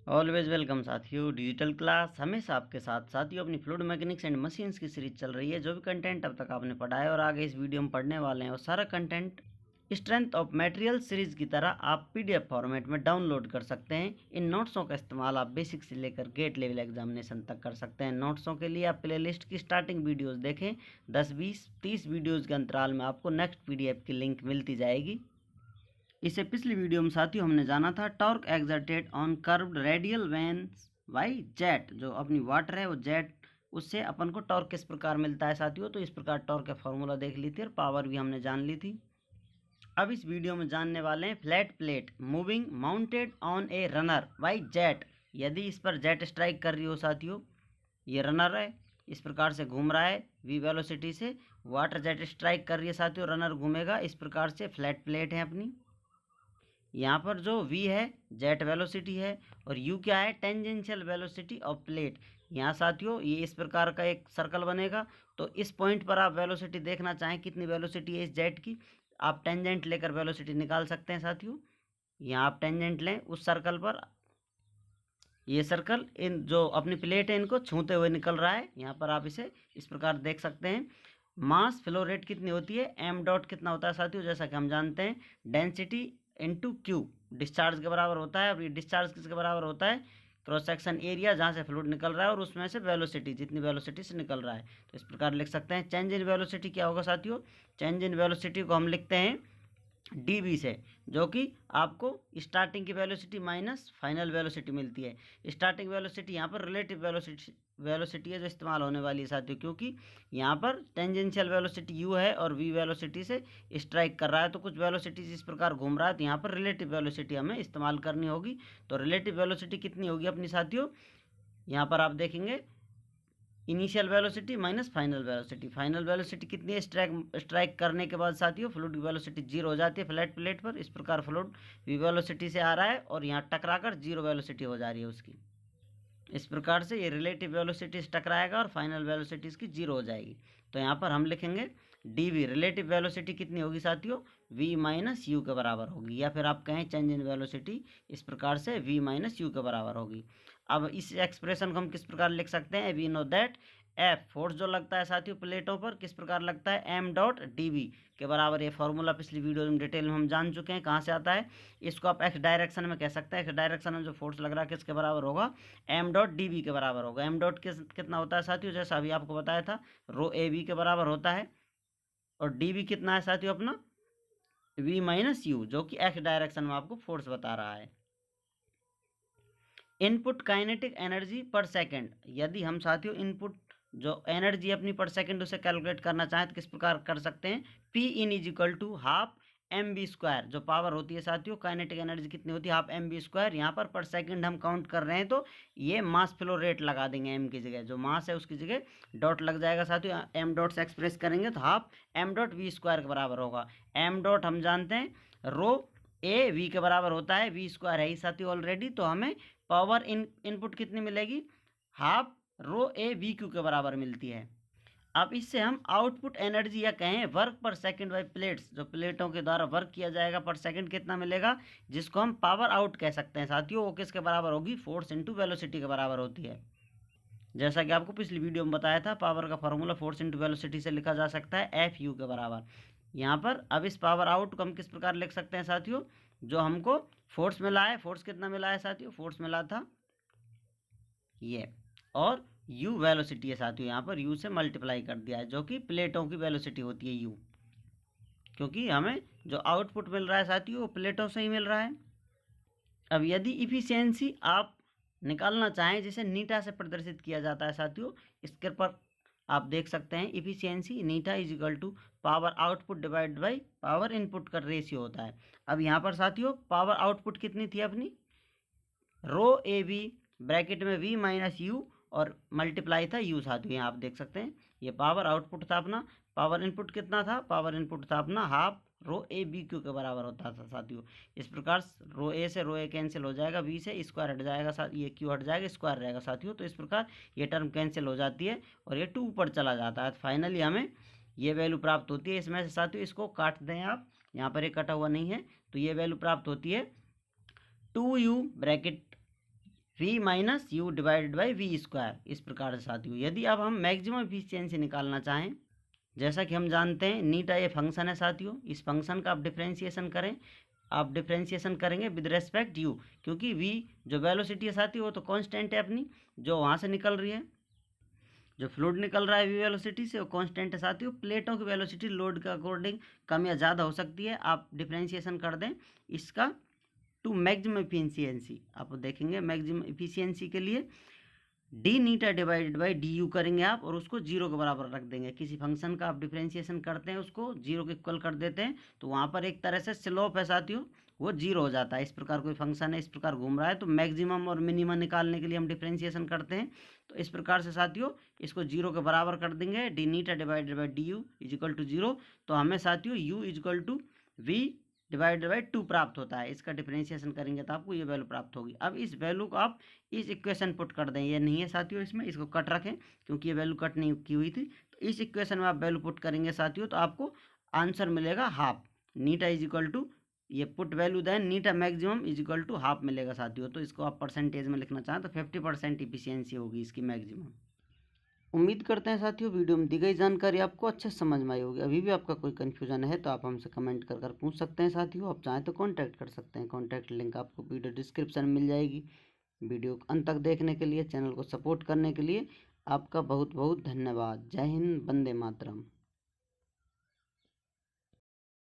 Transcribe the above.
Always welcome साथियों। Digital class हमेशा आपके साथ। साथियों, अपनी फ्लूइड मैकेनिक्स एंड मशीन्स की सीरीज चल रही है। जो भी कंटेंट अब तक आपने पढ़ा है और आगे इस वीडियो में पढ़ने वाले हैं, वो सारा content strength of material series की तरह आप पीडीएफ फॉर्मेट में डाउनलोड कर सकते हैं। इन नोट्सों का इस्तेमाल आप बेसिक से लेकर गेट लेवल एग्जामिनेशन तक कर सकते हैं। नोट्सों के लिए आप प्लेलिस्ट की स्टार्टिंग वीडियोज़ देखें। 10, 20, 30 वीडियोज़ के अंतराल में आपको नेक्स्ट पीडीएफ की लिंक मिलती जाएगी। इससे पिछली वीडियो में साथियों हमने जाना था torque exerted on curved radial vanes by jet. जो अपनी वाटर है वो जेट, उससे अपन को टॉर्क किस प्रकार मिलता है साथियों। तो इस प्रकार टॉर्क का फॉर्मूला देख ली थी और पावर भी हमने जान ली थी। अब इस वीडियो में जानने वाले हैं flat plate moving mounted on a runner by jet. यदि इस पर जेट स्ट्राइक कर रही हो साथियों, ये रनर है, इस प्रकार से घूम रहा है v वेलोसिटी से, वाटर जेट स्ट्राइक कर रही है साथियों, रनर घूमेगा इस प्रकार से। फ्लैट प्लेट है अपनी। यहाँ पर जो v है जेट वेलोसिटी है और u क्या है, टेंजेंशियल वेलोसिटी ऑफ प्लेट। यहाँ साथियों ये इस प्रकार का एक सर्कल बनेगा। तो इस पॉइंट पर आप वेलोसिटी देखना चाहें कितनी वेलोसिटी है इस जेट की, आप टेंजेंट लेकर वेलोसिटी निकाल सकते हैं साथियों। यहाँ आप टेंजेंट लें उस सर्कल पर, ये सर्कल इन जो अपनी प्लेट है इनको छूते हुए निकल रहा है। यहाँ पर आप इसे इस प्रकार देख सकते हैं। मास फ्लो रेट कितनी होती है, एम डॉट कितना होता है साथियों, जैसा कि हम जानते हैं डेंसिटी इनटू क्यू डिस्चार्ज के बराबर होता है। अब ये डिस्चार्ज किसके बराबर होता है, क्रॉस सेक्शन एरिया जहाँ से फ्लूइड निकल रहा है और उसमें से वेलोसिटी, जितनी वेलोसिटी से निकल रहा है। तो इस प्रकार लिख सकते हैं। चेंज इन वेलोसिटी क्या होगा साथियों, चेंज इन वेलोसिटी को हम लिखते हैं डी से, जो कि आपको स्टार्टिंग की वेलोसिटी माइनस फाइनल वेलोसिटी मिलती है। स्टार्टिंग वेलोसिटी यहाँ पर रिलेटिव वेलोसिटी है जो इस्तेमाल होने वाली है साथियों, क्योंकि यहाँ पर टेंजेंशियल वेलोसिटी u है और v वेलोसिटी से स्ट्राइक कर रहा है। तो कुछ वेलोसिटी इस प्रकार घूम रहा है, तो यहाँ पर रिलेटिव वेलोसिटी हमें इस्तेमाल करनी होगी। तो रिलेटिव वेलोसिटी कितनी होगी अपनी साथियों, यहाँ पर आप देखेंगे initial velocity minus final velocity. Final velocity कितनी है, स्ट्राइक करने के बाद साथियों फ्लूइड की वेलोसिटी जीरो हो जाती है फ्लैट प्लेट पर। इस प्रकार फ्लूइड वी वेलोसिटी से आ रहा है और यहाँ टकराकर जीरो वेलोसिटी हो जा रही है उसकी। इस प्रकार से ये रिलेटिव वेलोसिटी से टकराएगा और फाइनल वेलोसिटी इसकी जीरो हो जाएगी। तो यहाँ पर हम लिखेंगे डी वी। रिलेटिव वेलोसिटी कितनी होगी साथियों, v माइनस यू के बराबर होगी, या फिर आप कहें चेंज इन वेलोसिटी इस प्रकार से v माइनस यू के बराबर होगी। अब इस एक्सप्रेशन को हम किस प्रकार लिख सकते हैं, we know that F force जो लगता है साथियों प्लेटों पर किस प्रकार लगता है, एम डॉट डी वी के बराबर। ये फॉर्मूला पिछली वीडियो में डिटेल में हम जान चुके हैं कहाँ से आता है। इसको आप एक्स डायरेक्शन में कह सकते हैं। एक्स डायरेक्शन में जो फोर्स लग रहा है किसके बराबर होगा, एम डॉट डी वी के बराबर होगा। एम डॉट कितना होता है साथियों, जैसा अभी आपको बताया था रो ए वी के बराबर होता है। और डी वी कितना है साथियों अपना, v माइनस यू, जो कि एक्स डायरेक्शन में आपको फोर्स बता रहा है। इनपुट काइनेटिक एनर्जी पर सेकंड। यदि हम साथियों इनपुट जो एनर्जी अपनी पर सेकंड उसे कैलकुलेट करना चाहें तो किस प्रकार कर सकते हैं, P in is equal to half m B square. जो पावर होती है साथियों काइनेटिक एनर्जी कितनी होती है, हाफ एम बी स्क्वायर। यहाँ पर सेकंड हम काउंट कर रहे हैं तो ये मास फ्लो रेट लगा देंगे, एम की जगह जो मास है उसकी जगह डॉट लग जाएगा साथियों। एम डॉट से एक्सप्रेस करेंगे तो half m dot v square के बराबर होगा। एम डॉट हम जानते हैं रो ए वी के बराबर होता है, वी स्क्वायर है ही साथियों ऑलरेडी। तो हमें पावर इनपुट कितनी मिलेगी, half rho A V Q के बराबर मिलती है। अब इससे हम आउटपुट एनर्जी या कहें वर्क पर सेकंड बाय प्लेट्स, जो प्लेटों के द्वारा वर्क किया जाएगा पर सेकंड कितना मिलेगा, जिसको हम पावर आउट कह सकते हैं साथियों। वो किसके बराबर होगी, फोर्स इनटू वेलोसिटी के बराबर होती है। जैसा कि आपको पिछली वीडियो में बताया था, पावर का फॉर्मूला फोर्स इनटू वेलोसिटी से लिखा जा सकता है एफ यू के बराबर। यहाँ पर अब इस पावर आउट को हम किस प्रकार लिख सकते हैं साथियों, जो हमको फोर्स मिला है, फोर्स कितना मिला है साथियों, फोर्स मिला था ये, और u वेलोसिटी है साथियों, यहाँ पर u से मल्टीप्लाई कर दिया है, जो कि प्लेटों की वेलोसिटी होती है u, क्योंकि हमें जो आउटपुट मिल रहा है साथियों वो प्लेटों से ही मिल रहा है। अब यदि इफिशियंसी आप निकालना चाहें, जिसे नीटा से प्रदर्शित किया जाता है साथियों, इसके पर आप देख सकते हैं efficiency eta is equal to power output divide by power input का रेशियो होता है। अब यहाँ पर साथियों पावर आउटपुट कितनी थी अपनी, रो ए वी ब्रैकेट में v माइनस यू और मल्टीप्लाई था u साथियों। यहाँ आप देख सकते हैं ये पावर आउटपुट था अपना। पावर इनपुट कितना था, पावर इनपुट था अपना half rho A B Q के बराबर होता था साथियों। इस प्रकार रो ए से रो ए कैंसिल हो जाएगा, v से स्क्वायर हट जाएगा, ये क्यू हट जाएगा, स्क्वायर रहेगा साथियों। तो इस प्रकार ये टर्म कैंसिल हो जाती है और ये 2 ऊपर चला जाता है। फाइनली हमें ये वैल्यू प्राप्त होती है। इसमें से साथियों इसको काट दें आप, यहाँ पर ये कटा हुआ नहीं है, तो ये वैल्यू प्राप्त होती है 2u bracket v minus u divided by v square. इस प्रकार से साथियों यदि अब हम मैक्सिमम एफिशिएंसी निकालना चाहें, जैसा कि हम जानते हैं नीटा ये फंक्शन है साथियों, इस फंक्शन का आप डिफ्रेंशिएशन करें, आप डिफ्रेंशिएशन करेंगे विद रेस्पेक्ट यू, क्योंकि v जो वेलोसिटी है साथियों वो तो कांस्टेंट है अपनी, जो वहाँ से निकल रही है, जो फ्लूइड निकल रहा है v वेलोसिटी से वो कांस्टेंट है साथियों। प्लेटों की वेलोसिटी लोड के अकॉर्डिंग कम या ज़्यादा हो सकती है, आप डिफ्रेंशिएशन कर दें इसका टू मैक्सिमम एफिशिएंसी। आप देखेंगे मैक्सिमम एफिशिएंसी के लिए D eta divided by d you करेंगे आप, और उसको जीरो के बराबर रख देंगे। किसी फंक्शन का आप डिफ्रेंशिएशन करते हैं उसको जीरो के इक्वल कर देते हैं तो वहाँ पर एक तरह से स्लोप है साथियों वो जीरो हो जाता है। इस प्रकार कोई फंक्शन है इस प्रकार घूम रहा है तो मैक्सिमम और मिनिमम निकालने के लिए हम डिफ्रेंशिएशन करते हैं। तो इस प्रकार से साथियों इसको जीरो के बराबर कर देंगे, d eta divided by d u equal to zero. तो हमें साथियों u equal to v divided by two प्राप्त होता है। इसका डिफरेंशिएशन करेंगे तो आपको ये वैल्यू प्राप्त होगी। अब इस वैल्यू को आप इस इक्वेशन पुट कर दें, ये नहीं है साथियों इसमें, इसको कट रखें क्योंकि ये वैल्यू कट नहीं की हुई थी। तो इस इक्वेशन में आप वैल्यू पुट करेंगे साथियों तो आपको आंसर मिलेगा half. Theta is equal to ये put value then theta maximum is equal to half मिलेगा साथियों। तो इसको आप परसेंटेज में लिखना चाहें तो 50% इफिशियंसी होगी इसकी मैक्सिमम। उम्मीद करते हैं साथियों वीडियो में दी गई जानकारी आपको अच्छे से समझ में आई होगी। अभी भी आपका कोई कन्फ्यूजन है तो आप हमसे कमेंट कर पूछ सकते हैं साथियों। आप चाहें तो कांटेक्ट कर सकते हैं, कांटेक्ट लिंक आपको वीडियो डिस्क्रिप्शन में मिल जाएगी। वीडियो को अंत तक देखने के लिए, चैनल को सपोर्ट करने के लिए आपका बहुत बहुत धन्यवाद। जय हिंद, वंदे मातरम।